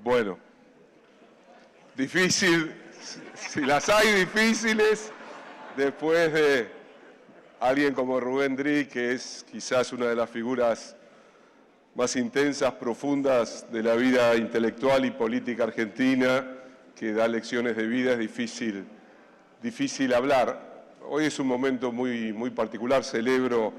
Bueno, difícil, si las hay difíciles, después de alguien como Rubén Dri, que es quizás una de las figuras más intensas, profundas de la vida intelectual y política argentina, que da lecciones de vida, es difícil hablar. Hoy es un momento muy particular, celebro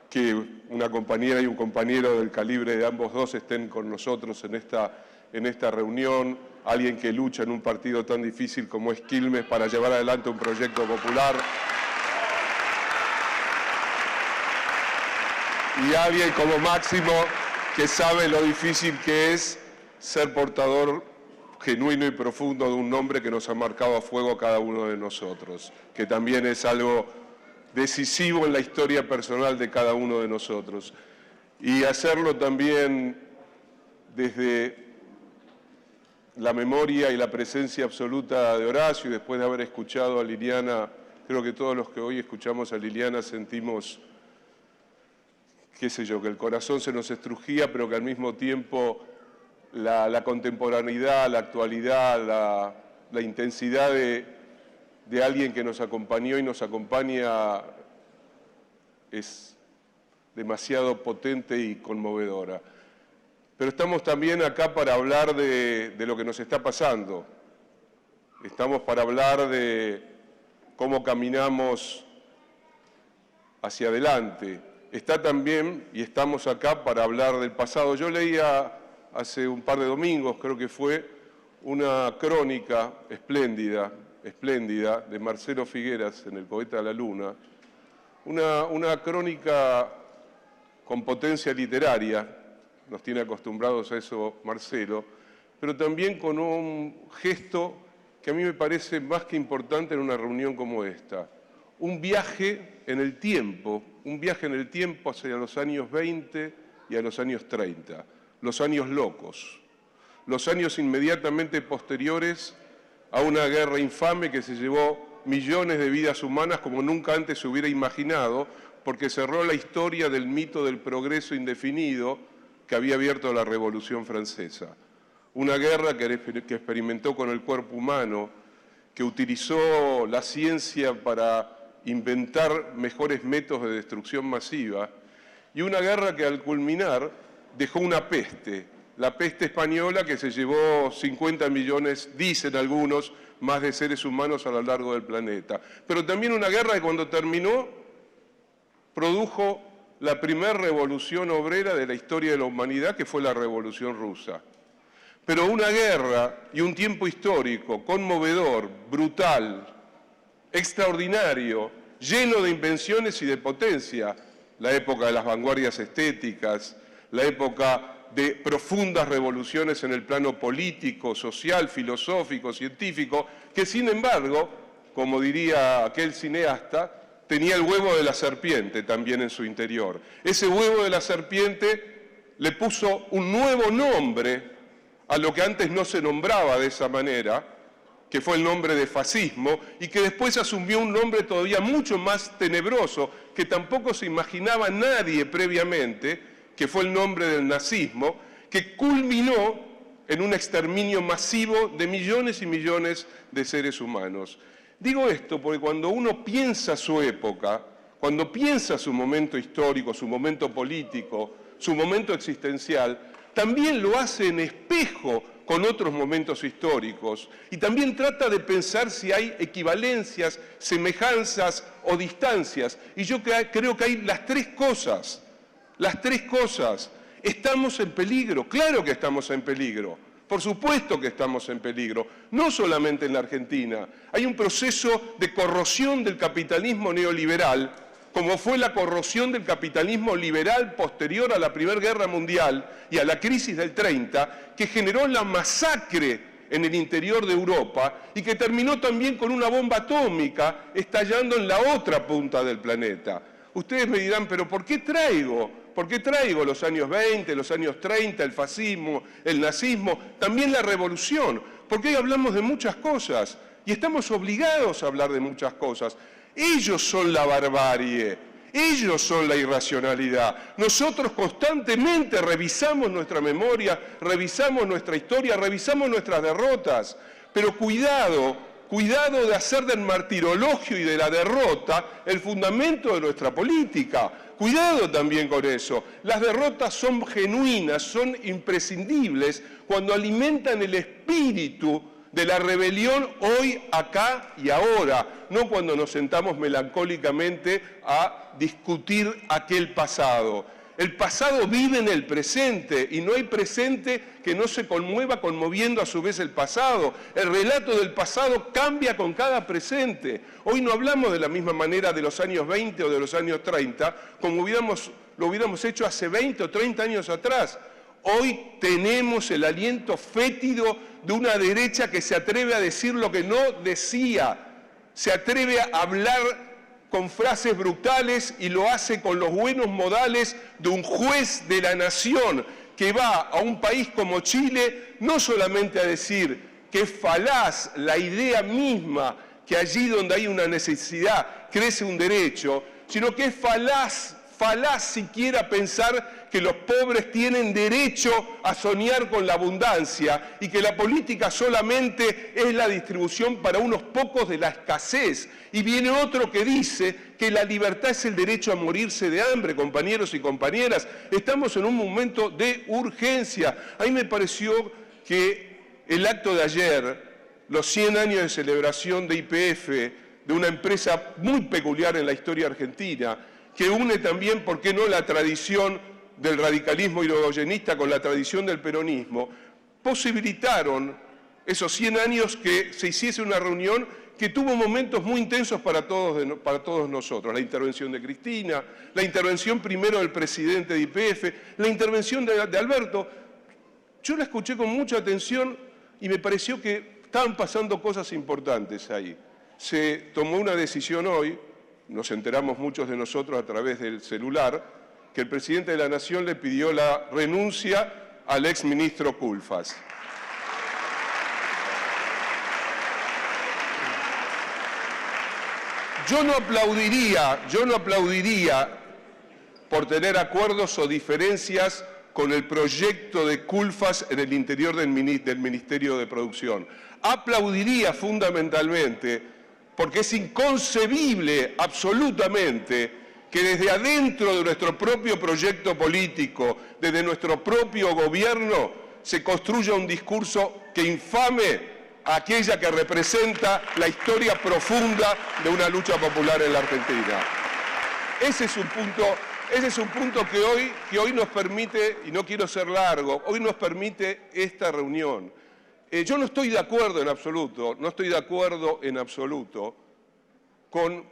que una compañera y un compañero del calibre de ambos dos estén con nosotros en esta reunión, alguien que lucha en un partido tan difícil como es Quilmes para llevar adelante un proyecto popular, y alguien como Máximo que sabe lo difícil que es ser portador genuino y profundo de un nombre que nos ha marcado a fuego a cada uno de nosotros, que también es algo decisivo en la historia personal de cada uno de nosotros. Y hacerlo también desde la memoria y la presencia absoluta de Horacio, y después de haber escuchado a Liliana, creo que todos los que hoy escuchamos a Liliana sentimos, qué sé yo, que el corazón se nos estrujía, pero que al mismo tiempo la contemporaneidad, la actualidad, la intensidad de alguien que nos acompañó y nos acompaña es demasiado potente y conmovedora. Pero estamos también acá para hablar de lo que nos está pasando. Estamos para hablar de cómo caminamos hacia adelante. Está también, y estamos acá para hablar del pasado. Yo leía hace un par de domingos, creo que fue, una crónica espléndida de Marcelo Figueras en El Poeta de la Luna, una crónica con potencia literaria, nos tiene acostumbrados a eso Marcelo, pero también con un gesto que a mí me parece más que importante en una reunión como esta, un viaje en el tiempo hacia los años 20 y a los años 30, los años locos, los años inmediatamente posteriores a una guerra infame que se llevó millones de vidas humanas como nunca antes se hubiera imaginado, porque cerró la historia del mito del progreso indefinido que había abierto la Revolución Francesa. Una guerra que experimentó con el cuerpo humano, que utilizó la ciencia para inventar mejores métodos de destrucción masiva, y una guerra que al culminar dejó una peste, la peste española, que se llevó 50 millones, dicen algunos, más de seres humanos a lo largo del planeta. Pero también una guerra que cuando terminó produjo la primera revolución obrera de la historia de la humanidad, que fue la Revolución Rusa. Pero una guerra y un tiempo histórico conmovedor, brutal, extraordinario, lleno de invenciones y de potencia, la época de las vanguardias estéticas, la época de profundas revoluciones en el plano político, social, filosófico, científico, que sin embargo, como diría aquel cineasta, tenía el huevo de la serpiente también en su interior. Ese huevo de la serpiente le puso un nuevo nombre a lo que antes no se nombraba de esa manera, que fue el nombre de fascismo, y que después asumió un nombre todavía mucho más tenebroso, que tampoco se imaginaba nadie previamente, que fue el nombre del nazismo, que culminó en un exterminio masivo de millones y millones de seres humanos. Digo esto porque cuando uno piensa su época, cuando piensa su momento histórico, su momento político, su momento existencial, también lo hace en espejo con otros momentos históricos y también trata de pensar si hay equivalencias, semejanzas o distancias. Y yo creo que hay las tres cosas. Las tres cosas. ¿Estamos en peligro? Claro que estamos en peligro. Por supuesto que estamos en peligro. No solamente en la Argentina. Hay un proceso de corrosión del capitalismo neoliberal, como fue la corrosión del capitalismo liberal posterior a la Primera Guerra Mundial y a la crisis del 30, que generó la masacre en el interior de Europa y que terminó también con una bomba atómica estallando en la otra punta del planeta. Ustedes me dirán, ¿pero por qué traigo los años 20, los años 30, el fascismo, el nazismo, también la revolución? Porque hoy hablamos de muchas cosas y estamos obligados a hablar de muchas cosas. Ellos son la barbarie, Ellos son la irracionalidad. Nosotros constantemente revisamos nuestra memoria, revisamos nuestra historia, revisamos nuestras derrotas. Pero cuidado de hacer del martirologio y de la derrota el fundamento de nuestra política. Cuidado también con eso. Las derrotas son genuinas, son imprescindibles cuando alimentan el espíritu de la rebelión hoy, acá y ahora, no cuando nos sentamos melancólicamente a discutir aquel pasado. El pasado vive en el presente y no hay presente que no se conmueva conmoviendo a su vez el pasado. El relato del pasado cambia con cada presente. Hoy no hablamos de la misma manera de los años 20 o de los años 30 como lo hubiéramos hecho hace 20 o 30 años atrás. Hoy tenemos el aliento fétido de una derecha que se atreve a decir lo que no decía, se atreve a hablar con frases brutales y lo hace con los buenos modales de un juez de la nación que va a un país como Chile no solamente a decir que es falaz la idea misma que allí donde hay una necesidad crece un derecho, sino que es falaz siquiera pensar que los pobres tienen derecho a soñar con la abundancia y que la política solamente es la distribución para unos pocos de la escasez. Y viene otro que dice que la libertad es el derecho a morirse de hambre, compañeros y compañeras. Estamos en un momento de urgencia. A mí me pareció que el acto de ayer, los 100 años de celebración de YPF, de una empresa muy peculiar en la historia argentina, que une también, ¿por qué no?, la tradición del radicalismo irigoyenista con la tradición del peronismo, posibilitaron esos 100 años que se hiciese una reunión que tuvo momentos muy intensos para todos nosotros. La intervención de Cristina, la intervención primero del presidente de YPF, la intervención de Alberto. Yo la escuché con mucha atención y me pareció que estaban pasando cosas importantes ahí. Se tomó una decisión hoy, nos enteramos muchos de nosotros a través del celular, que el presidente de la Nación le pidió la renuncia al exministro Culfas. Yo no aplaudiría por tener acuerdos o diferencias con el proyecto de Culfas en el interior del Ministerio de Producción. Aplaudiría fundamentalmente porque es inconcebible absolutamente que desde adentro de nuestro propio proyecto político, desde nuestro propio gobierno, se construya un discurso que infame a aquella que representa la historia profunda de una lucha popular en la Argentina. Ese es un punto que hoy nos permite, y no quiero ser largo, hoy nos permite esta reunión. Yo no estoy de acuerdo en absoluto con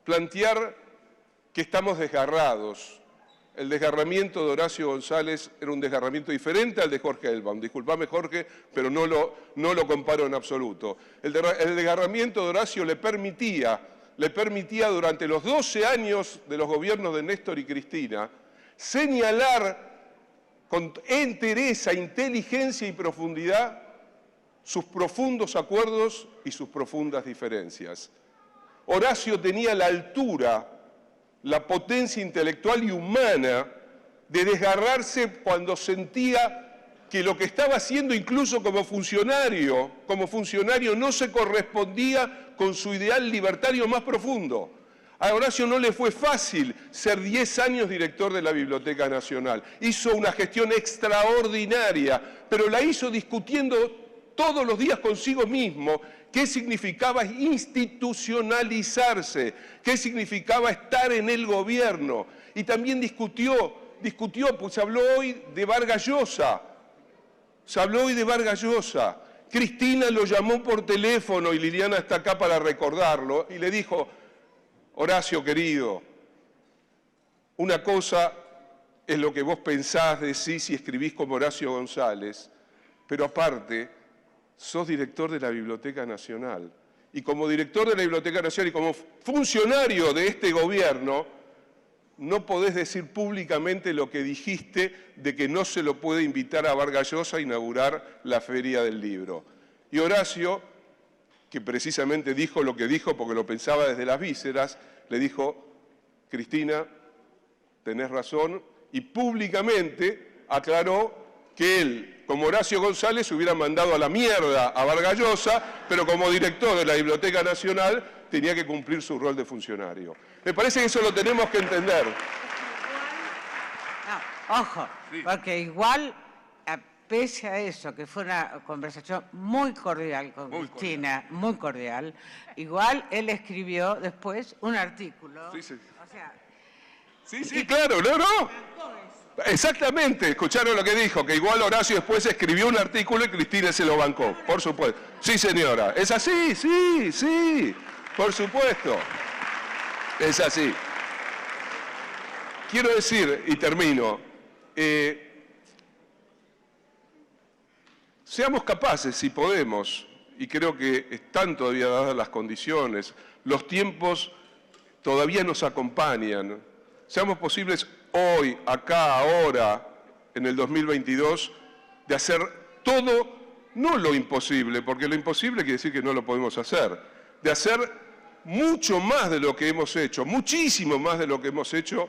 plantear que estamos desgarrados. El desgarramiento de Horacio González era un desgarramiento diferente al de Jorge Elbaum. Disculpame, Jorge, pero no lo comparo en absoluto. El desgarramiento de Horacio le permitía durante los 12 años de los gobiernos de Néstor y Cristina señalar con entereza, inteligencia y profundidad sus profundos acuerdos y sus profundas diferencias. Horacio tenía la altura, la potencia intelectual y humana de desgarrarse cuando sentía que lo que estaba haciendo incluso como funcionario no se correspondía con su ideal libertario más profundo. A Horacio no le fue fácil ser 10 años director de la Biblioteca Nacional. Hizo una gestión extraordinaria, pero la hizo discutiendo todos los días consigo mismo qué significaba institucionalizarse, qué significaba estar en el gobierno. Y también discutió, pues se habló hoy de Vargas Llosa. Cristina lo llamó por teléfono y Liliana está acá para recordarlo y le dijo: Horacio, querido, una cosa es lo que vos pensás, decís y escribís como Horacio González, pero aparte sos director de la Biblioteca Nacional. Y como director de la Biblioteca Nacional y como funcionario de este gobierno, no podés decir públicamente lo que dijiste de que no se lo puede invitar a Vargas Llosa a inaugurar la Feria del Libro. Y Horacio, que precisamente dijo lo que dijo porque lo pensaba desde las vísceras, le dijo: Cristina, tenés razón, y públicamente aclaró que él, como Horacio González, hubiera mandado a la mierda a Vargas Llosa, pero como director de la Biblioteca Nacional tenía que cumplir su rol de funcionario. Me parece que eso lo tenemos que entender. No, ojo, porque igual, pese a eso, que fue una conversación muy cordial con Cristina, muy cordial, igual él escribió después un artículo. Sí, sí. O sea, Sí, claro, no. Exactamente, escucharon lo que dijo, que igual Horacio después escribió un artículo y Cristina se lo bancó, por supuesto. Sí, señora, es así, sí, por supuesto. Es así. Quiero decir, y termino, seamos capaces, si podemos, y creo que están todavía dadas las condiciones, los tiempos todavía nos acompañan, seamos posibles hoy, acá, ahora, en el 2022, de hacer todo, no lo imposible, porque lo imposible quiere decir que no lo podemos hacer, de hacer mucho más de lo que hemos hecho, muchísimo más de lo que hemos hecho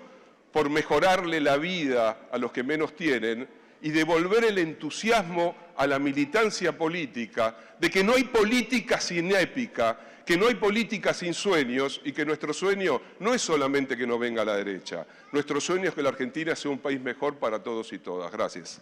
por mejorarle la vida a los que menos tienen y devolver el entusiasmo a la militancia política de que no hay política sin épica, que no hay política sin sueños y que nuestro sueño no es solamente que no venga a la derecha. Nuestro sueño es que la Argentina sea un país mejor para todos y todas. Gracias.